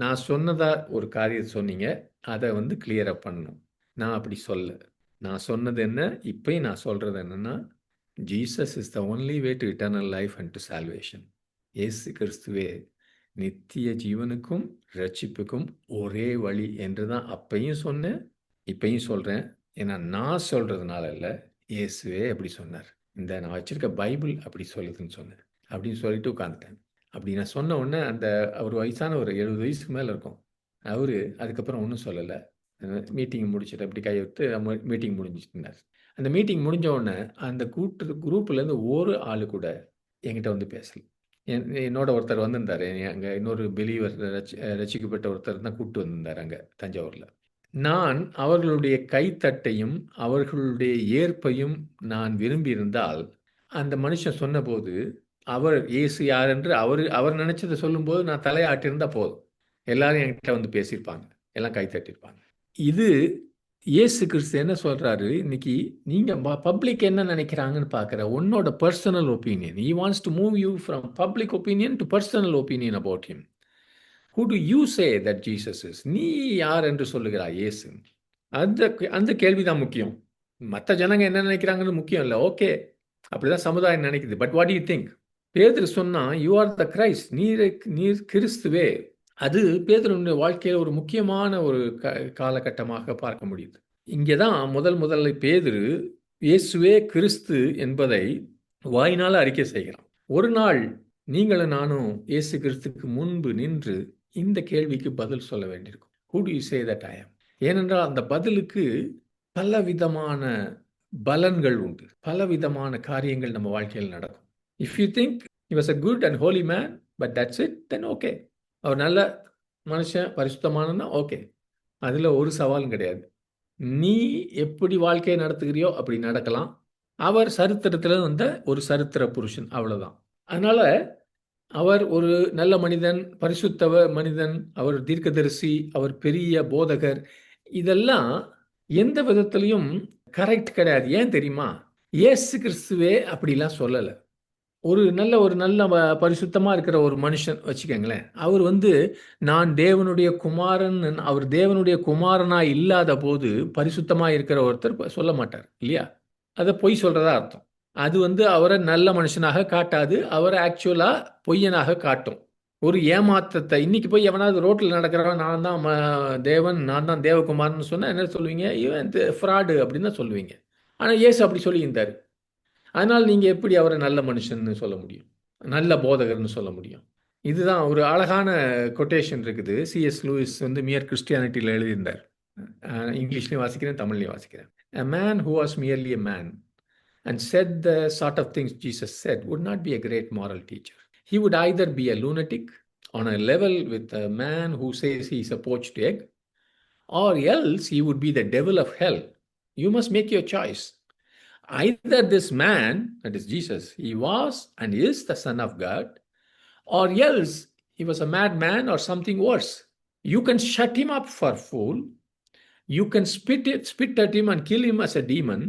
நான் சொன்னதா ஒரு காரியத்த சொன்னீங்க. அத வந்து கிளியர் அப் பண்ணணும். நான் அப்படி சொல்லல. நான் சொன்னது என்ன, இப்பயும் நான் சொல்றது என்னன்னா, Jesus is the only way to eternal life and to salvation. இயேசு கிறிஸ்துவே நித்திய ஜீவனுக்கும், ரட்சிப்புக்கும் ஒரே வழி என்று தான் அப்பயும் சொன்னேன், இப்பயும் சொல்றேன். ஏன்னா நான் சொல்றதுனால இல்ல, இயேசுவே அப்படி சொன்னார். இந்த நான் வச்சிருக்க பைபிள் அப்படி சொல்லுதுன்னு சொன்னேன். அப்படின்னு சொல்லிட்டு உட்கார்ந்துட்டேன். அப்படி நான் சொன்ன உடனே அவர் வயசான ஒரு 70 வயசுக்கு மேல இருக்கும். அவரு அதுக்கப்புறம் ஒண்ணும் சொல்லல. மீட்டிங் முடிச்சுட்டு அப்படி கைய விட்டு மீட்டிங் முடிஞ்சுச்சுன்னாரு. அந்த மீட்டிங் முடிஞ்ச உடனே அந்த குரூப்லேருந்து ஒரு ஆளு கூட என்கிட்ட வந்து பேசல. என்னோட ஒருத்தர் வந்திருந்தாரு. அங்க இன்னொரு பிலீவர் ரட்சிக்கப்பட்ட ஒருத்தர் தான் கூட்டு வந்திருந்தாரு அங்க தஞ்சாவூர்ல. நான் அவர்களுடைய கைத்தட்டையும், அவர்களுடைய ஏற்பையும் நான் விரும்பியிருந்தால், அந்த மனுஷன் சொன்னபோது, அவர் இயேசு யார் என்று அவர் நினைச்சத சொல்லும்போது நான் தலையாட்டியிருந்தா போதும். எல்லாரும் என்கிட்ட வந்து பேசியிருப்பாங்க. எல்லாம் கை தட்டியிருப்பாங்க. இது இயேசு கிறிஸ்து என்ன சொல்றாரு, இன்னைக்கு நீங்க பப்ளிக் என்ன நினைக்கிறாங்கன்னு பார்க்கிற உன்னோட personal opinion. He wants to move you from public opinion to personal opinion about him. Who do you say that Jesus is? நீ யார் என்று சொல்லுகிறாய் இயேசு? அந்த அந்த கேள்விதான் முக்கியம். மத்த ஜனங்க என்ன நினைக்கிறாங்கன்னு முக்கியம் இல்ல. ஓகே, அப்படிதான் சமுதாயம் நினைக்குது. But what to you think? பேதுரு சொன்னா, யூ ஆர் த கிரைஸ்ட். நீர் கிறிஸ்துவே. அது பேதுருவினுடைய வாழ்க்கையில ஒரு முக்கியமான ஒரு காலகட்டமாக பார்க்க முடியுது. இங்கே தான் முதல்ல பேதுரு இயேசுவே கிறிஸ்து என்பதை வாயினால அறிக்கை செய்கிறான். ஒரு நாள் நீங்களும் நானும் இயேசு கிறிஸ்துக்கு முன்பு நின்று இந்த கேள்விக்கு பதில் சொல்ல வேண்டியிருக்கும். Who do you say that I am? ஏனென்றால் அந்த பதிலுக்கு பலவிதமான பலன்கள் உண்டு. பலவிதமான காரியங்கள் நம்ம வாழ்க்கையில் நடக்கும். If you think he was a good and holy man, but that's it, then okay. அவர் நல்ல மனுஷன், பரிசுத்தமானன்னா ஓகே. அதுல ஒரு சவாலும் கிடையாது. நீ எப்படி வாழ்க்கையை நடத்துகிறியோ அப்படி நடக்கலாம். அவர் சரித்திரத்துல வந்த ஒரு சரித்திர புருஷன், அவ்வளவுதான். அதனால அவர் ஒரு நல்ல மனிதன், பரிசுத்தவ மனிதன், அவர் தீர்க்கதரிசி, அவர் பெரிய போதகர், இதெல்லாம் எந்த விதத்திலையும் கரெக்ட் கிடையாது. ஏன் தெரியுமா? இயேசு கிறிஸ்துவே அப்படிலாம் சொல்லல. ஒரு நல்ல பரிசுத்தமா இருக்கிற ஒரு மனுஷன் வச்சுக்கங்களேன். அவர் வந்து நான் தேவனுடைய குமாரன், அவர் தேவனுடைய குமாரனா இல்லாத போது பரிசுத்தமா இருக்கிற ஒருத்தர் சொல்ல மாட்டார் இல்லையா? அத பொய் சொல்றதா அர்த்தம். அது வந்து அவரை நல்ல மனுஷனாக காட்டாது. அவரை ஆக்சுவலா பொய்யனாக காட்டும். ஒரு ஏமாற்றத்தை இன்னைக்கு போய் எவனாவது ரோட்ல நடக்கிறவன் நான் தான் தேவன், நான் தான் தேவகுமாரன்னு சொன்னா என்ன சொல்லுவீங்க? இவன் ஃப்ராடு அப்படின்னு தான் சொல்லுவீங்க. ஆனா இயேசு அப்படி சொல்லியிருந்தாரு. அதனால் நீங்க எப்படி அவரை நல்ல மனுஷன்னு சொல்ல முடியும்? நல்ல போதகர்ன்னு சொல்ல முடியும்? இதுதான் ஒரு அழகான கொட்டேஷன் இருக்குது. C.S. லூயிஸ் வந்து மியர் கிறிஸ்டியானிட்டில எழுதியிருந்தார். இங்கிலீஷ்லையும் வாசிக்கிறேன், தமிழ்லையும் வாசிக்கிறேன். A man who was merely a man and said the sort of things Jesus said would not be a great moral teacher. He would either be a lunatic on a level with a man who says he is a poached egg, or else he would be the devil of hell. You must make your choice. Either this man, that is Jesus, he was and is the Son of God, or else he was a madman or something worse. You can shut him up for fool, you can spit at him and kill him as a demon,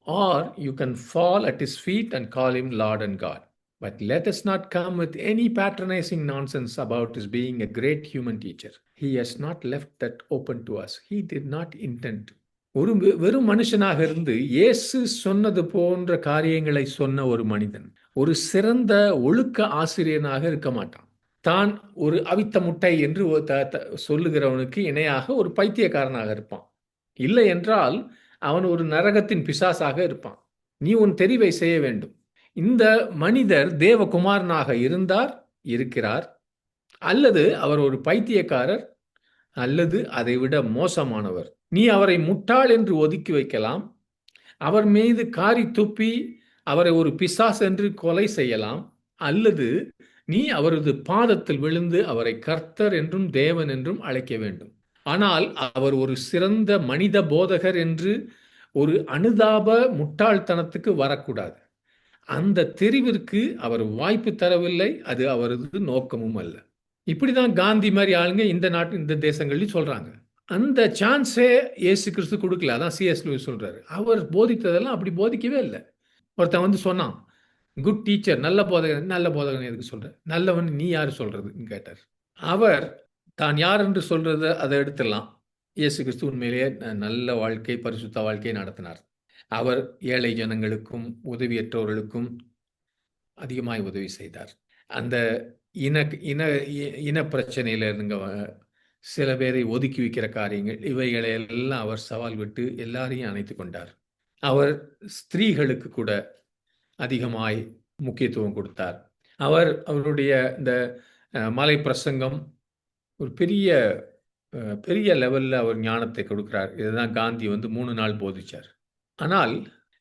or you can fall at his feet and call him Lord and God. But let us not come with any patronizing nonsense about his being a great human teacher. He has not left that open to us. He did not intend to. ஒரு வெறும் மனுஷனாக இருந்து இயேசு சொன்னது போன்ற காரியங்களை சொன்ன ஒரு மனிதன் ஒரு சிறந்த ஒழுக்க ஆசிரியனாக இருக்க மாட்டான். தான் ஒரு அவித்த முட்டை என்று சொல்லுகிறவனுக்கு இணையாக ஒரு பைத்தியக்காரனாக இருப்பான். இல்லை என்றால் அவன் ஒரு நரகத்தின் பிசாசாக இருப்பான். நீ உன் தெரிவை செய்ய வேண்டும். இந்த மனிதர் தேவகுமாரனாக இருக்கிறார், அல்லது அவர் ஒரு பைத்தியக்காரர், அல்லது அதைவிட மோசமானவர். நீ அவரை முட்டாள் என்று ஒதுக்கி வைக்கலாம், அவர் மீது காரி துப்பி அவரை ஒரு பிசாஸ் என்று கொலை செய்யலாம், அல்லது நீ அவரது பாதத்தில் விழுந்து அவரை கர்த்தர் என்றும் தேவன் என்றும் அழைக்க வேண்டும். ஆனால் அவர் ஒரு சிறந்த மனித போதகர் என்று ஒரு அனுதாப முட்டாள்தனத்துக்கு வரக்கூடாது. அந்த தெரிவிற்கு அவர் வாய்ப்பு தரவில்லை, அது அவரது நோக்கமும் அல்ல. இப்படிதான் காந்தி மாதிரி ஆளுங்க இந்த தேசங்கள்லையும் சொல்றாங்க. அந்த சான்ஸே இயேசு கிறிஸ்து கொடுக்கல. அதான் C.S. லூயிஸ் சொல்றாரு. அவர் போதித்ததெல்லாம் அப்படி போதிக்கவே இல்லை. ஒருத்தன் வந்து சொன்னான், குட் டீச்சர், நல்ல போதகன் எதுக்கு சொல்ற, நல்லவன் நீ யாரு சொல்றதுன்னு கேட்டார். அவர் தான் யார் என்று சொல்றத அதை எடுத்துடலாம். இயேசு கிறிஸ்து உண்மையிலேயே நல்ல வாழ்க்கை, பரிசுத்த வாழ்க்கையை நடத்தினார். அவர் ஏழை ஜனங்களுக்கும் உதவியற்றவர்களுக்கும் அதிகமாய் உதவி செய்தார். அந்த இன பிரச்சனையில இருந்துங்க சில பேரை ஒதுக்கி வைக்கிற காரியங்கள், இவைகளை எல்லாம் அவர் சவால் விட்டு எல்லாரையும் அணைத்து கொண்டார். அவர் ஸ்திரீகளுக்கு கூட அதிகமாய் முக்கியத்துவம் கொடுத்தார். அவருடைய இந்த மலை பிரசங்கம் ஒரு பெரிய லெவலில் அவர் ஞானத்தை கொடுக்கிறார். இதுதான் காந்தி 3 நாள் போதிச்சார். ஆனால்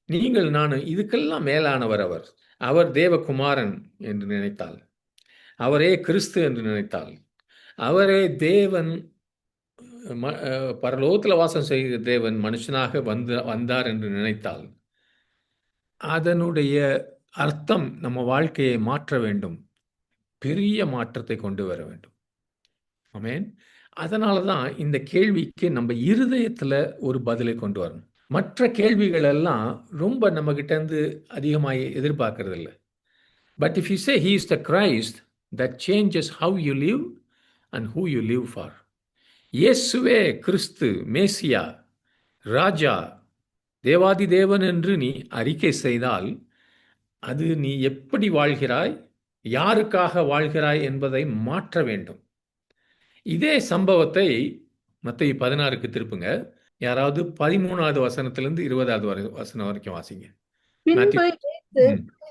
நீங்கள் நான் இதுக்கெல்லாம் மேலானவர். அவர் தேவகுமாரன் என்று நினைத்தால், அவரே கிறிஸ்து என்று நினைத்தால், அவரே தேவன், பரலோகத்தில் வாசம் செய்கிற தேவன் மனுஷனாக வந்தார் என்று நினைத்தால், அதனுடைய அர்த்தம் நம்ம வாழ்க்கையை மாற்ற வேண்டும், பெரிய மாற்றத்தை கொண்டு வர வேண்டும். ஆமென். அதனால தான் இந்த கேள்விக்கு நம்ம இருதயத்தில் ஒரு பதிலை கொண்டு வரணும். மற்ற கேள்விகள் எல்லாம் ரொம்ப நம்ம கிட்ட இருந்து அதிகமாக எதிர்பார்க்கறது இல்லை. But if you say he is the Christ, that changes how you live and who you live for. இயேசுவே கிறிஸ்து, மேசியா, ராஜா, தேவாதி தேவன் என்று நீ அறிக்கை செய்தால், அது நீ எப்படி வாழ்கிறாய், யாருக்காக வாழ்கிறாய் என்பதை மாற்ற வேண்டும். இதே சம்பவத்தை மத்தேயு 16க்கு திருப்புங்க. யாராவது 13வது வசனத்திலிருந்து 20வது வசனம் வரைக்கும் வாசிங்க. பின்பு இயேசு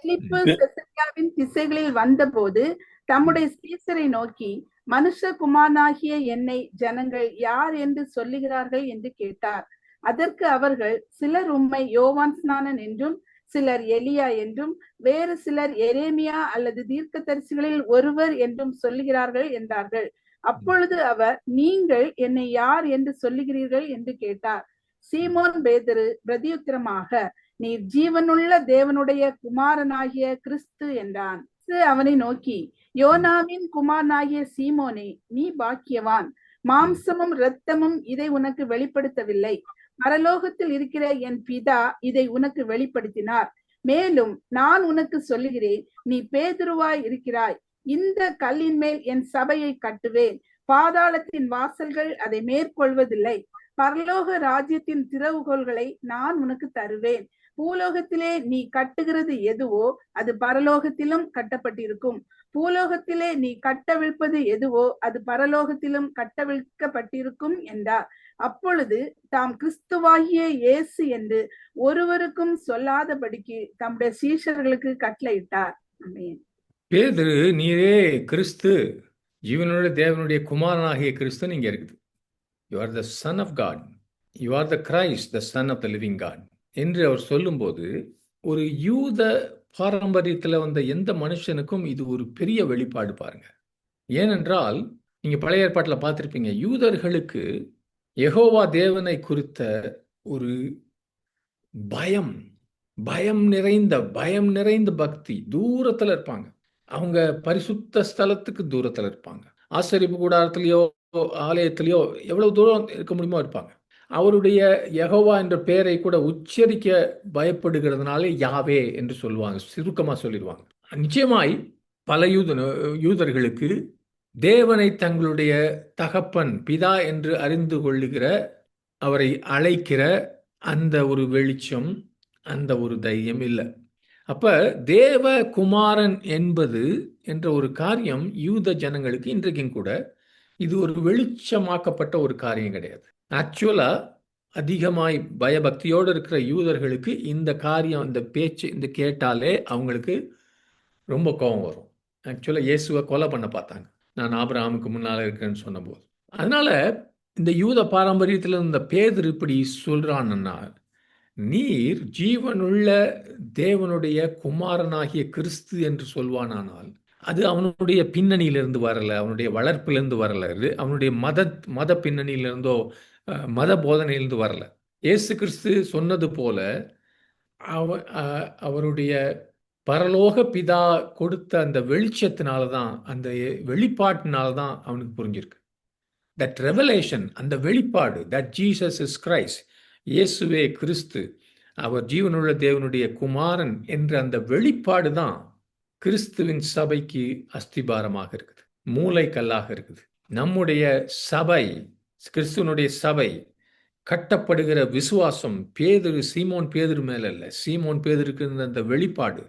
பிலிப்பு செசரியாவின் திசைகளில் வந்தபோது தம்முடைய சீசரை நோக்கி, மனுஷகுமாரனாகிய என்னை ஜனங்கள் யார் என்று சொல்லுகிறார்கள் என்று கேட்டார். அதற்கு அவர்கள், சிலர் உம்மை யோவான் ஸ்நானன் என்றும், சிலர் எலியா என்றும், வேறு சிலர் எரேமியா அல்லது தீர்க்கதரிசிகளில் ஒருவர் என்றும் சொல்லுகிறார்கள் என்றார்கள். அப்பொழுது அவர், நீங்கள் என்னை யார் என்று சொல்லுகிறீர்கள் என்று கேட்டார். சீமோன் பேதுரு பிரதியுத்தரமாக, நீர் ஜீவனுள்ள தேவனுடைய குமாரனாகிய கிறிஸ்து என்றான். அவனை நோக்கி, யோனாவின் குமாரனாகிய சீமோனே, நீ பாக்கியவான், மாம்சமும் இரத்தமும் இதை உனக்கு வெளிப்படுத்தவில்லை, பரலோகத்தில் இருக்கிற என் பிதா இதை உனக்கு வெளிப்படுத்தினார். மேலும் நான் உனக்கு சொல்லுகிறேன், நீ பேதுருவாய் இருக்கிறாய், இந்த கல்லின் மேல் என் சபையை கட்டுவேன், பாதாளத்தின் வாசல்கள் அதை மேற்கொள்வதில்லை. பரலோக ராஜ்யத்தின் திறவுகோல்களை நான் உனக்கு தருவேன். பூலோகத்திலே நீ கட்டுகிறது எதுவோ அது பரலோகத்திலும் கட்டப்பட்டிருக்கும், பூலோகத்திலே நீ கட்டவிழ்ப்பது எதுவோ அது பரலோகத்திலும் கட்டவிழ்க்கப்பட்டிருக்கும் என்றார். அப்பொழுது தாம் கிறிஸ்துவாகிய இயேசு என்று ஒருவருக்கும் சொல்லாதபடிக்கு தம்முடைய சீஷர்களுக்கு கட்டளையிட்டார். ஆமென். பேதுரு, நீரே கிறிஸ்து, ஜீவனுடைய தேவனுடைய குமாரனாகிய கிறிஸ்து நீங்க இருக்குது. You are the son of God, you are the Christ, the son of the living God என்று அவர் சொல்லும்போது, ஒரு யூத பாரம்பரியத்தில் வந்த எந்த மனுஷனுக்கும் இது ஒரு பெரிய வெளிப்பாடு பாருங்க. ஏனென்றால் நீங்க பழைய ஏற்பாட்டில் பார்த்திருப்பீங்க, யூதர்களுக்கு யெகோவா தேவனை குறித்த ஒரு பயம், பயம் நிறைந்த பக்தி தூரத்துல இருப்பாங்க. அவங்க பரிசுத்த ஸ்தலத்துக்கு தூரத்துல இருப்பாங்க. ஆசரிப்பு கூடாரத்திலேயோ, ஆலயத்திலேயோ எவ்வளவு தூரம் இருக்க முடியுமோ இருப்பாங்க. அவருடைய யெகோவா என்ற பெயரை கூட உச்சரிக்க பயப்படுகிறதுனாலே யாவே என்று சொல்லுவாங்க. சுருக்கமா சொல்லிடுவாங்க. நிச்சயமாய் பல யூதர்களுக்கு தேவனை தங்களுடைய தகப்பன், பிதா என்று அறிந்து கொள்ளுகிற, அவரை அழைக்கிற அந்த ஒரு வெளிச்சம், அந்த ஒரு தைரியம் இல்ல. அப்ப தேவகுமாரன் என்பது என்ற ஒரு காரியம் யூத ஜனங்களுக்கு இன்றைக்கும் கூட இது ஒரு வெளிச்சமாக்கப்பட்ட ஒரு காரியம் கிடையாது. ஆக்சுவலா அதிகமாய் பயபக்தியோடு இருக்கிற யூதர்களுக்கு இந்த காரியம், இந்த பேச்சு இந்த கேட்டாலே அவங்களுக்கு ரொம்ப கோபம் வரும். ஆக்சுவலா இயேசுவை கொலை பண்ண பார்த்தாங்க, நான் ஆபிரகாமுக்கு முன்னால இருக்கேன்னு சொன்னபோது. அதனால இந்த யூத பாரம்பரியத்தில் இந்த பேதுரு இப்படி சொல்றான்னா, நீர் ஜீவனுள்ள தேவனுடைய குமாரனாகிய கிறிஸ்து என்று சொல்வானானால், அது அவனுடைய பின்னணியிலிருந்து வரல, அவனுடைய வளர்ப்பிலிருந்து வரல, அவனுடைய மத பின்னணியிலிருந்தோ மத போதனையிலிருந்து வரல. இயேசு கிறிஸ்து சொன்னது போல அவருடைய பரலோக பிதா கொடுத்த அந்த வெளிச்சத்தினால தான், அந்த வெளிப்பாட்டினால தான் அவனுக்கு புரிஞ்சிருக்கு. தட் ரெவலேஷன், அந்த வெளிப்பாடு, தட் ஜீசஸ் இஸ் கிரைஸ்ட், இயேசுவே கிறிஸ்து, அவர் ஜீவனுள்ள தேவனுடைய குமாரன் என்ற அந்த வெளிப்பாடு தான் கிறிஸ்துவின் சபைக்கு அஸ்திபாரமாக இருக்குது, மூளைக்கல்லாக இருக்குது. நம்முடைய சபை, கிறிஸ்துவனுடைய சபை கட்டப்படுகிற விசுவாசம் சீமோன் பேதுரு மேல இல்ல, சீமோன் பேதுருக்கு இருந்த அந்த வெளிப்பாடு,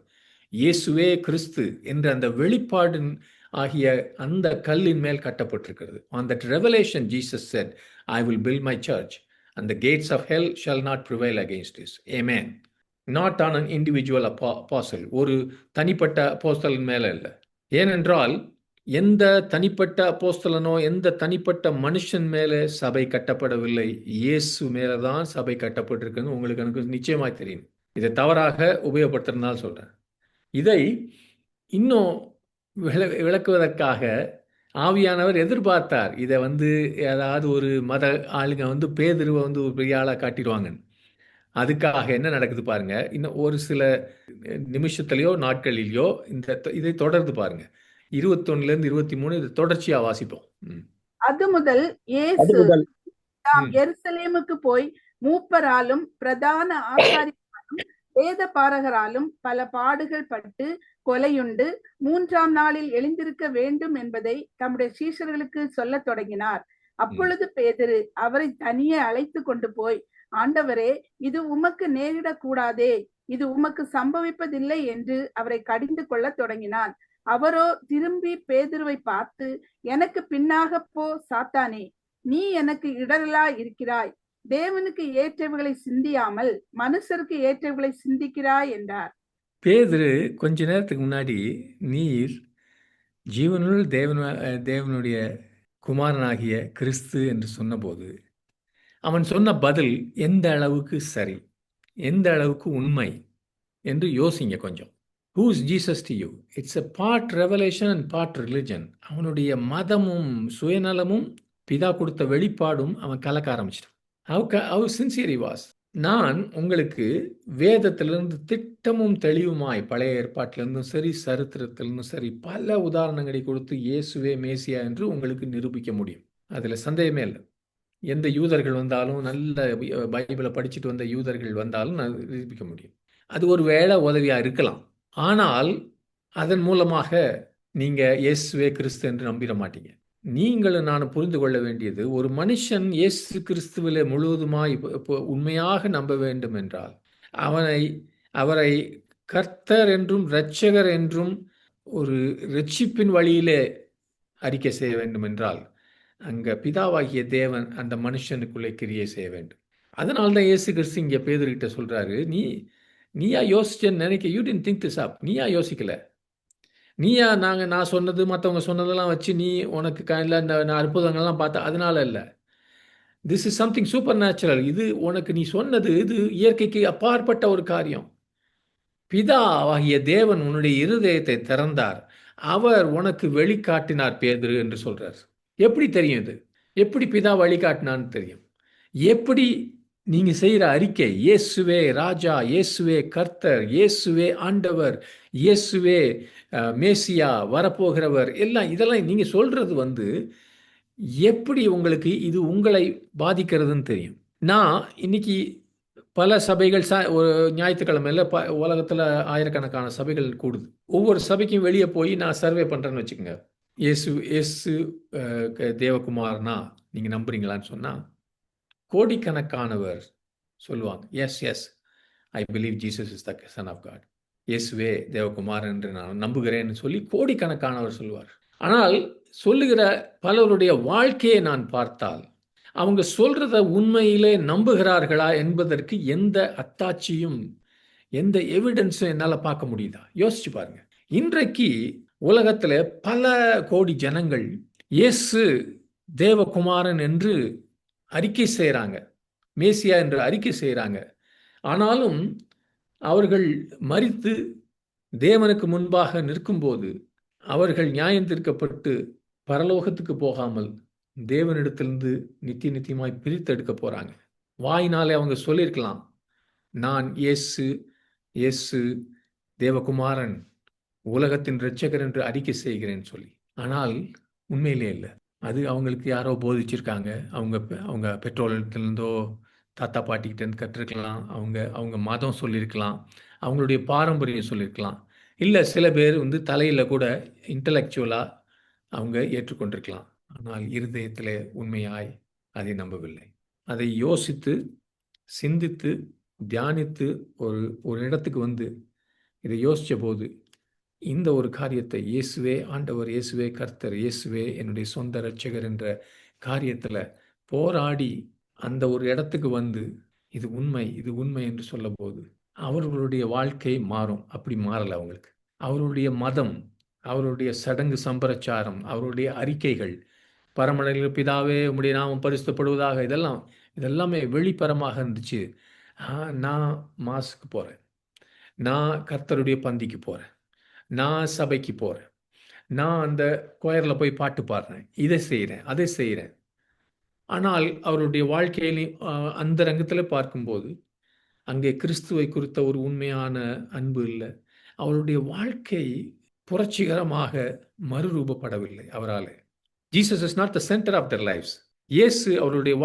இயேசுவே கிறிஸ்து என்ற அந்த வெளிப்பாடு ஆகிய அந்த கல்லின் மேல் கட்டப்பட்டிருக்கிறது. On that revelation Jesus said, I will build my church and the gates of hell shall not prevail against it. Amen. Not on an individual apostle, ஒரு தனிப்பட்ட அப்போஸ்தலன் மேல இல்ல. ஏனென்றால் எந்த தனிப்பட்ட அப்போஸ்தலனோ எந்த தனிப்பட்ட மனுஷன் மேலே சபை கட்டப்படவில்லை, இயேசு மேலதான் சபை கட்டப்பட்டிருக்குன்னு உங்களுக்கு எனக்கு நிச்சயமாய் தெரியும். இதை தவறாக உபயோகப்படுத்துறதுனால சொல்றேன். இதை இன்னும் விளக்குவதற்காக ஆவியானவர் எதிர்பார்த்தார், இதை ஏதாவது ஒரு மத ஆளுங்க பேதுருவை ஒரு பெரிய ஆளா காட்டிடுவாங்கன்னு. அதுக்காக என்ன நடக்குது பாருங்க, இன்னும் ஒரு சில நிமிஷத்திலேயோ நாட்களிலேயோ இதை தொடர்ந்து பாருங்க. 21 23 இது தொடர்ச்சியா வாசிப்போம். அது முதல் இயேசு எருசலேமுக்கு போய் மூப்பராலும் பிரதான ஆசாரியராலும் வேத பாரகராலும் பல பாடுகள் பட்டு கொலையுண்டு 3ஆம் நாளில் எழுந்திருக்க வேண்டும் என்பதை தம்முடைய சீஷர்களுக்கு சொல்ல தொடங்கினார். அப்பொழுது பேதுரு அவரை தனியே அழைத்து கொண்டு போய், ஆண்டவரே, இது உமக்கு நேரிடக்கூடாதே, இது உமக்கு சம்பவிப்பதில்லை என்று அவரை கடிந்து கொள்ள தொடங்கினான். அவரோ திரும்பி பேதுருவை பார்த்து, எனக்கு பின்னாக போ சாத்தானே, நீ எனக்கு இடரலா இருக்கிறாய், தேவனுக்கு ஏற்றவைகளை சிந்தியாமல் மனுஷருக்கு ஏற்றவைகளை சிந்திக்கிறாய் என்றார். பேதுரு கொஞ்ச நேரத்துக்கு முன்னாடி நீர் ஜீவனுள்ள தேவனுடைய குமாரனாகிய கிறிஸ்து என்று சொன்னபோது அவன் சொன்ன பதில் எந்த அளவுக்கு சரி, எந்த அளவுக்கு உண்மை என்று யோசிங்க கொஞ்சம். Who is Jesus to you? It's a part revelation and part religion. அவனுடைய மதமும் சுயநலமும் பிதா கொடுத்த வெளிப்பாடும் அவன் கலக்க ஆரம்பிச்சிட்டான். How sincere he was. நான் உங்களுக்கு வேதத்திலிருந்து திட்டமும் தெளிவுமாய் பழைய ஏற்பாட்டிலிருந்தும் சரி சரித்திரத்திலிருந்தும் சரி பல உதாரணங்களை கொடுத்து இயேசுவே மேசியா என்று உங்களுக்கு நிரூபிக்க முடியும். அதுல சந்தேகமே இல்லை. எந்த யூதர்கள் வந்தாலும், நல்ல பைபிளை படிச்சுட்டு வந்த யூதர்கள் வந்தாலும் நான் நிரூபிக்க முடியும். அது ஒரு வேளை உதவியா இருக்கலாம். ஆனால் அதன் மூலமாக நீங்க இயேசுவே கிறிஸ்து என்று நம்பிட மாட்டீங்க. நீங்களும் நான் புரிந்து கொள்ள வேண்டியது, ஒரு மனுஷன் இயேசு கிறிஸ்துவிலே முழுவதுமாய் உண்மையாக நம்ப வேண்டும் என்றால் அவரை கர்த்தர் என்றும் இரட்சகர் என்றும் ஒரு இரட்சிப்பின் வழியிலே அறிக்கை செய்ய வேண்டும் என்றால் அங்க பிதாவாகிய தேவன் அந்த மனுஷனுக்குள்ளே கிரியை செய்ய வேண்டும். அதனால்தான் இயேசு கிறிஸ்து இங்க பேதுருகிட்ட சொல்றாரு, நீயா யோசிச்சேன்னு நினைக்க, you didn't think this up, நீயா யோசிக்கல, நீயா நான் சொன்னது மற்றவங்க சொன்னதெல்லாம் வச்சு நீ உனக்கு இந்த அற்புதங்கள்லாம் பார்த்த, அதனால இல்லை, this is something super natural. இது உனக்கு நீ சொன்னது இது இயற்கைக்கு அப்பாற்பட்ட ஒரு காரியம். பிதா ஆகிய தேவன் உன்னுடைய இருதயத்தை திறந்தார். அவர் உனக்கு வெளிக்காட்டினார் பேதுரு என்று சொல்றார். எப்படி தெரியும் இது? எப்படி பிதா வழிகாட்டினான்னு தெரியும். எப்படி நீங்க செய்யற அறிக்கை, இயேசுவே ராஜா, இயேசுவே கர்த்தர், இயேசுவே ஆண்டவர், இயேசுவே மேசியா, வரப்போகிறவர், எல்லாம் இதெல்லாம் நீங்க சொல்றது எப்படி உங்களுக்கு இது உங்களை பாதிக்கிறதுன்னு தெரியும். நான் இன்னைக்கு பல சபைகள் ஒரு ஞாயிற்றுக்கிழமையில் உலகத்தில் ஆயிரக்கணக்கான சபைகள் கூடுது. ஒவ்வொரு சபைக்கும் வெளியே போய் நான் சர்வே பண்ணுறேன்னு வச்சுக்கோங்க. இயேசு தேவகுமார்னா நீங்கள் நம்புறீங்களான்னு சொன்னால் கோடிக்கணக்கானவர் சொல்லுவாங்க, yes I believe Jesus is the son of God, இயேசுவே தேவகுமார் என்று நான் நம்புகிறேன்னு சொல்லி கோடிக்கணக்கானவர் சொல்லுவார். ஆனால் சொல்லுகிற பலருடைய வாழ்க்கையை நான் பார்த்தால் அவங்க சொல்றத உண்மையிலே நம்புகிறார்களா என்பதற்கு எந்த அத்தாட்சியும் எந்த எவிடன்ஸும் என்னால் பார்க்க முடியுதா? யோசிச்சு பாருங்க. இன்றைக்கு உலகத்தில் பல கோடி ஜனங்கள் இயேசு தேவகுமாரன் என்று அறிக்கை செய்கிறாங்க, மேசியா என்று அறிக்கை செய்கிறாங்க. ஆனாலும் அவர்கள் மரித்து தேவனுக்கு முன்பாக நிற்கும்போது அவர்கள் நியாயம் தீர்க்கப்பட்டு பரலோகத்துக்கு போகாமல் தேவனிடத்திலிருந்து நித்தியமாய் பிரித்தெடுக்க போறாங்க. வாயினாலே அவங்க சொல்லியிருக்கலாம், நான் இயேசு தேவகுமாரன், உலகத்தின் இரட்சகர் என்று அறிக்கை செய்கிறேன்னு சொல்லி. ஆனால் உண்மையிலே இல்லை. அது அவங்களுக்கு யாரோ போதிச்சிருக்காங்க. அவங்க பெற்றோரிடத்திலிருந்தோ தாத்தா பாட்டிக்கிட்டேருந்து கற்றுருக்கலாம். அவங்க மதம் சொல்லியிருக்கலாம், அவங்களுடைய பாரம்பரியம் சொல்லியிருக்கலாம். இல்லை சில பேர் தலையில் கூட இன்டலெக்சுவலாக அவங்க ஏற்றுக்கொண்டிருக்கலாம். ஆனால் இருதயத்தில் உண்மையாய் அதை நம்பவில்லை. அதை யோசித்து சிந்தித்து தியானித்து ஒரு இடத்துக்கு இதை யோசித்த போது இந்த ஒரு காரியத்தை, இயேசுவே ஆண்டவர், இயேசுவே கர்த்தர், இயேசுவே என்னுடைய சொந்த இரட்சகர் என்ற காரியத்தில் போராடி அந்த ஒரு இடத்துக்கு இது உண்மை என்று சொல்ல போது அவர்களுடைய வாழ்க்கை மாறும். அப்படி மாறலை அவங்களுக்கு. அவருடைய மதம், அவருடைய சடங்கு சம்பிரச்சாரம், அவருடைய அறிக்கைகள், பரமண்டல பிதாவே உம்முடைய நாமம் பரிசுத்தப்படுவதாக, இதெல்லாமே வெளிப்பரமாக இருந்துச்சு. நான் மாசுக்கு போகிறேன், நான் கர்த்தருடைய பந்திக்கு போகிறேன், நான் சபைக்கு போகிறேன், நான் அந்த கோயரில் போய் பாட்டு பாடுறேன், இதை செய்கிறேன், அதை செய்கிறேன். ஆனால் அவருடைய வாழ்க்கையிலே அந்த ரங்கத்தில் பார்க்கும்போது அங்கே கிறிஸ்துவை குறித்த ஒரு உண்மையான அன்பு இல்லை. அவருடைய வாழ்க்கை புரட்சிகரமாக மறுரூபப்படவில்லை அவரால். Jesus is not the centre of their lifes. Yesu அவருடைய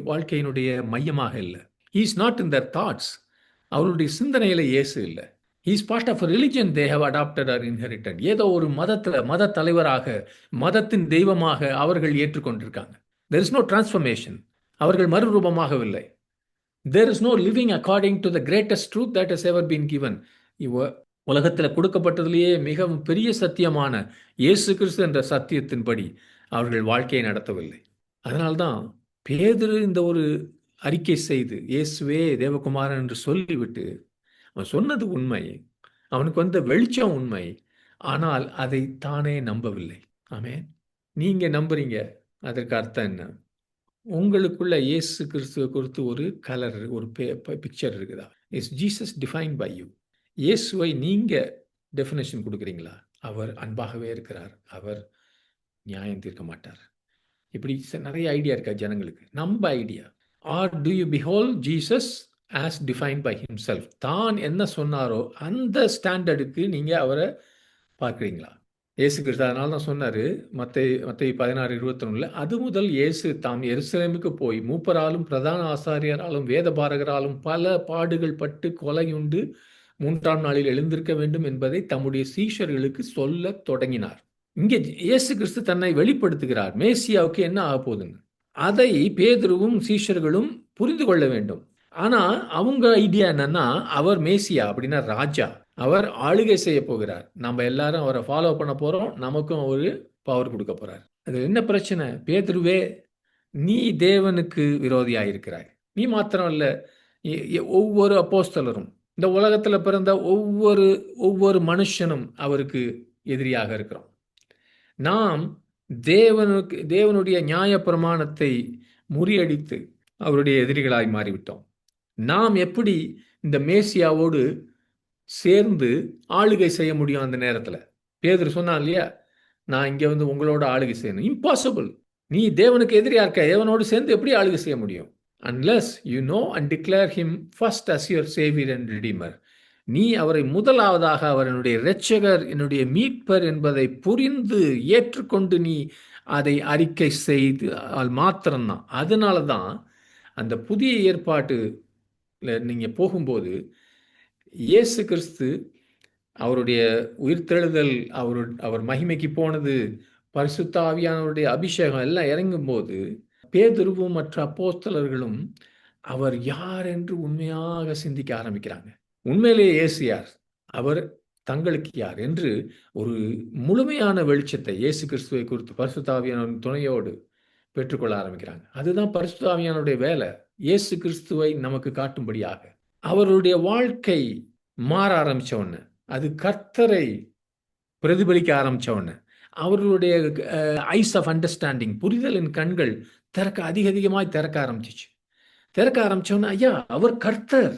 வாழ்க்கையினுடைய மையமாக இல்லை. He is not in their thoughts. அவருடைய சிந்தனையில் இயேசு இல்லை. He is part of a religion they have adapted or inherited. ஏதோ ஒரு மத தலைவராக, மதத்தின் தெய்வமாக அவர்கள் ஏற்றுக்கொண்டிருக்காங்க. There is no transformation. அவர்கள் மறுரூபமாகவில்லை. There is no living according to the greatest truth that has ever been given. உலகத்தில் கொடுக்கப்பட்டதிலேயே மிகவும் பெரிய சத்தியமான இயேசு கிறிஸ்து என்ற சத்தியத்தின்படி அவர்கள் வாழ்க்கையை நடத்தவில்லை. அதனால்தான் பேதுரு இந்த ஒரு அறிக்கை செய்து இயேசுவே தேவகுமாரன் என்று சொல்லிவிட்டு, அவன் சொன்னது உண்மை, அவனுக்கு வெளிச்சம் உண்மை, ஆனால் அதை தானே நம்பவில்லை. ஆமென். நீங்க நம்புறீங்க, அதற்கு அர்த்தம் என்ன? உங்களுக்குள்ள இயேசு கிறிஸ்துவை குறித்து ஒரு கலர், ஒரு பிக்சர் இருக்குதா? Is Jesus defined by you? இயேசுவை நீங்க டெஃபினேஷன் கொடுக்குறீங்களா? அவர் அன்பாகவே இருக்கிறார், அவர் நியாயம் தீர்க்க மாட்டார். இப்படி நிறைய ஐடியா இருக்கா ஜனங்களுக்கு, நம்ம idea. Are do you behold Jesus as defined by himself? தான் என்ன சொன்னாரோ அந்த ஸ்டாண்டர்டுக்கு நீங்க அவரை பார்க்குறீங்களா? இயேசு கிறிஸ்து அதனால தான் சொன்னார் மத்தேயு 16:21, அது முதல் இயேசு தாம் எருசலேமுக்கு போய் மூப்பராலும் பிரதான ஆசாரியராலும் வேதபாரகராலும் பல பாடுகள் பட்டு கொலையுண்டு 3ஆம் நாளில் எழுந்திருக்க வேண்டும் என்பதை தம்முடைய சீஷர்களுக்கு சொல்ல தொடங்கினார். இங்கே இயேசு கிறிஸ்து தன்னை வெளிப்படுத்துகிறார். மேசியாவுக்கு என்ன ஆக போகுதுன்னு அதை பேதுருவும் சீஷர்களும் புரிந்து கொள்ள வேண்டும். ஆனா அவங்க ஐடியா என்னன்னா, அவர் மேசியா அப்படின்னா ராஜா, அவர் ஆளுகை செய்ய போகிறார், நம்ம எல்லாரும் அவரை ஃபாலோ பண்ண போறோம், நமக்கும் ஒரு பவர் கொடுக்க போறார். அது என்ன பிரச்சனை? பேதுருவே, நீ தேவனுக்கு விரோதியாக இருக்கிறாய். நீ மாத்திரம் இல்ல, ஒவ்வொரு அப்போஸ்தலரும், இந்த உலகத்துல பிறந்த ஒவ்வொரு மனுஷனும் அவருக்கு எதிரியாக இருக்கிறோம். நாம் தேவனுடைய நியாய பிரமாணத்தை முறியடித்து அவருடைய எதிரிகளாய் மாறிவிட்டோம். நாம் எப்படி இந்த மேசியாவோடு சேர்ந்து ஆளுகை செய்ய முடியும்? அந்த நேரத்தில் பேதுரு சொன்னான் இல்லையா, நான் இங்கே வந்து உங்களோட ஆளுகை செய்யணும். இம்பாசிபிள். நீ தேவனுக்கு எதிரியா இருக்க, தேவனோடு சேர்ந்து எப்படி ஆளுகை செய்ய முடியும்? Unless you know and declare him first as your savior and redeemer. நீ அவரை முதலாவதாக அவர் என்னுடைய இரட்சகர், என்னுடைய மீட்பர் என்பதை புரிந்து ஏற்றுக்கொண்டு நீ அதை அறிக்கை செய்து மாத்திரம்தான். அதனால தான் அந்த புதிய ஏற்பாட்டு நீங்கள் போகும்போது இயேசு கிறிஸ்து அவருடைய உயிர்த்தெழுதல், அவர் மகிமைக்கு போனது, பரிசுத்த ஆவியானவருடைய அபிஷேகம் எல்லாம் இறங்கும்போது பேதுருவும் மற்ற அப்போஸ்தலர்களும் அவர் யார் என்று உண்மையாக சிந்திக்க ஆரம்பிக்கிறாங்க. உண்மையிலேயே இயேசு யார், அவர் தங்களுக்கு யார் என்று ஒரு முழுமையான வெளிச்சத்தை இயேசு கிறிஸ்துவை குறித்து பரிசுத்த ஆவியானவரின் துணையோடு பெற்றுக்கொள்ள ஆரம்பிக்கிறாங்க. அதுதான் பரிசுத்த ஆவியானவருடைய வேலை, இயேசு கிறிஸ்துவை நமக்கு காட்டும்படியாக. அவருடைய வாழ்க்கை மாற ஆரம்பிச்ச உடனே, அது கர்த்தரை பிரதிபலிக்க ஆரம்பிச்ச உடனே, அவர்களுடைய ஐஸ் ஆஃப் அண்டர்ஸ்டாண்டிங், புரிதலின் கண்கள் அதிகமாய் திறக்க ஆரம்பிச்சிச்சு. திறக்க ஆரம்பிச்சோன்னா, ஐயா அவர் கர்த்தர்,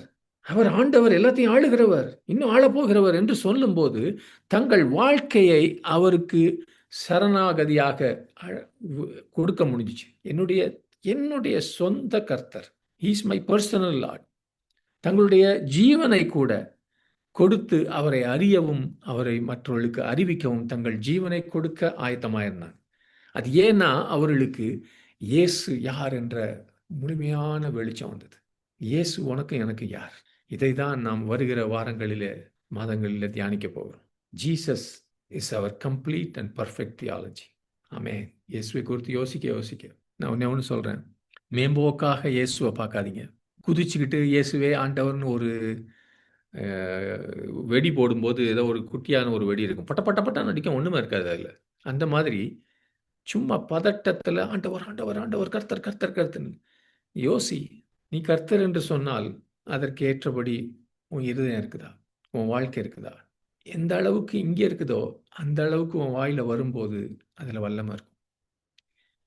அவர் ஆண்டவர், எல்லாத்தையும் ஆளுகிறவர், இன்னும் ஆளப்போகிறவர் என்று சொல்லும்போது தங்கள் வாழ்க்கையை அவருக்கு சரணாகதியாக கொடுக்க முடிஞ்சிச்சு. என்னுடைய சொந்த கர்த்தர், ஹீஸ் மை பர்சனல் லார்ட். தங்களுடைய ஜீவனை கூட கொடுத்து அவரை அறியவும் அவரை மற்றவர்களுக்கு அறிவிக்கவும் தங்கள் ஜீவனை கொடுக்க ஆயத்தமாயிருந்தாங்க. அது ஏன்னா அவர்களுக்கு இயேசு யார் என்ற முழுமையான வெளிச்சம் வந்தது. இயேசு உனக்கு எனக்கு யார்? இதை தான் நாம் வருகிற வாரங்களிலே மாதங்களில் தியானிக்க போகிறோம். ஜீசஸ் இஸ் அவர் complete and perfect theology. Amen. இயேசுவை குறித்து யோசிக்க நான் ஒன்று சொல்கிறேன், மேம்போக்காக இயேசுவை பார்க்காதீங்க. குதிச்சுக்கிட்டு இயேசுவே ஆண்டவர்னு ஒரு வெடி போடும்போது ஏதோ ஒரு குட்டியான ஒரு வெடி இருக்கும், பட்டான்னு அடிக்கும், ஒன்றுமே இருக்காது அதில். அந்த மாதிரி சும்மா பதட்டத்தில் ஆண்டவர் ஆண்டவர் ஆண்டவர் கர்த்தர் கர்த்தர் கர்த்தர் யோசி. நீ கர்த்தர் என்று சொன்னால் அதற்கு ஏற்றபடி உன் இருதயம் இருக்குதா, உன் வாழ்க்கை இருக்குதா? எந்த அளவுக்கு இங்கே இருக்குதோ அந்த அளவுக்கு உன் வாயில வரும்போது அதில் வல்லமை இருக்கும்.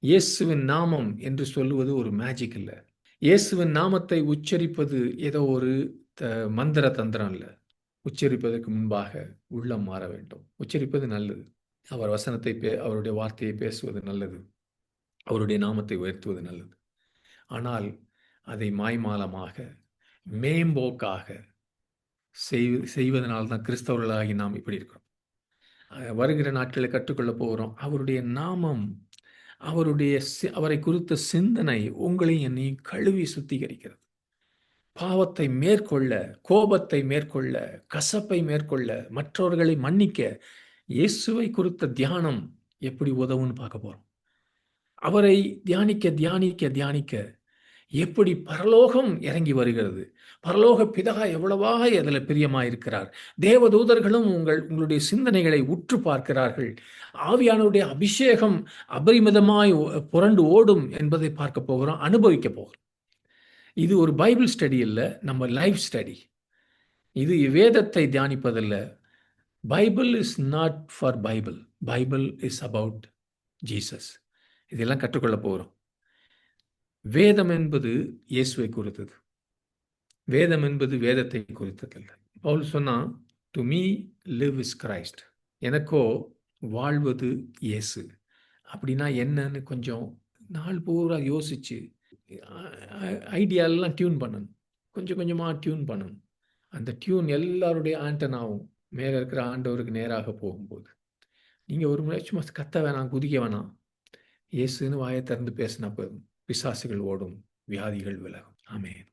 இயேசுவின் நாமம் என்று சொல்லுவது ஒரு மேஜிக் இல்லை. இயேசுவின் நாமத்தை உச்சரிப்பது ஏதோ ஒரு மந்திர தந்திரம் இல்லை. உச்சரிப்பதற்கு முன்பாக உள்ளம் மாற வேண்டும். உச்சரிப்பது நல்லது, அவர் வசனத்தை அவருடைய வார்த்தையை பேசுவது நல்லது, அவருடைய நாமத்தை உயர்த்துவது நல்லது. ஆனால் அதை மாய்மாலமாக மேம்போக்காக செய்வதனால்தான் கிறிஸ்தவர்களாகி நாம் இப்படி இருக்கிறோம். வருகிற நாட்களை கற்றுக்கொள்ள போகிறோம். அவருடைய நாமம், அவரை குறித்த சிந்தனை உங்களை என்னையும் கழுவி சுத்திகரிக்கிறது. பாவத்தை மேற்கொள்ள, கோபத்தை மேற்கொள்ள, கசப்பை மேற்கொள்ள, மற்றவர்களை மன்னிக்க இயேசுவை குறித்த தியானம் எப்படி உதவுன்னு பார்க்க போறோம். அவரை தியானிக்க தியானிக்க தியானிக்க எப்படி பரலோகம் இறங்கி வருகிறது, பரலோக பிதா எவ்வளவாக அதில் பிரியமாயிருக்கிறார், தேவதூதர்களும் உங்களுடைய சிந்தனைகளை உற்று பார்க்கிறார்கள், ஆவியானவருடைய அபிஷேகம் அபரிமிதமாய் புரண்டு ஓடும் என்பதை பார்க்க போகிறோம், அனுபவிக்க போகிறோம். இது ஒரு பைபிள் ஸ்டடி இல்லை, நம்ம லைஃப் ஸ்டடி. இது வேதத்தை தியானிப்பதில்ல. Bible is not for Bible, Bible is about Jesus. இதெல்லாம் கற்றுக்கொள்ள போகிறோம். வேதம் என்பது இயேசுவை குறித்தது, வேதம் என்பது வேதத்தை குறித்ததில்லை. பவுல் சொன்னா, to me live is Christ, எனக்கோ வாழ்வது இயேசு. அப்படின்னா என்னன்னு கொஞ்சம் நாள் பூரா யோசிச்சு ஐடியாலெல்லாம் டியூன் பண்ணணும், கொஞ்சம் கொஞ்சமாக டியூன் பண்ணணும். அந்த டியூன் எல்லாருடைய ஆண்டனாவும் மேலே இருக்கிற ஆண்டவருக்கு நேராக போகும்போது நீங்கள் ஒரு முறை சும்மா கத்த வேணாம், குதிக்க வேணாம், இயேசுன்னு வாயை திறந்து பேசினா போதும், பிசாசுகள் ஓடும், வியாதிகள் விலகும். ஆமென்.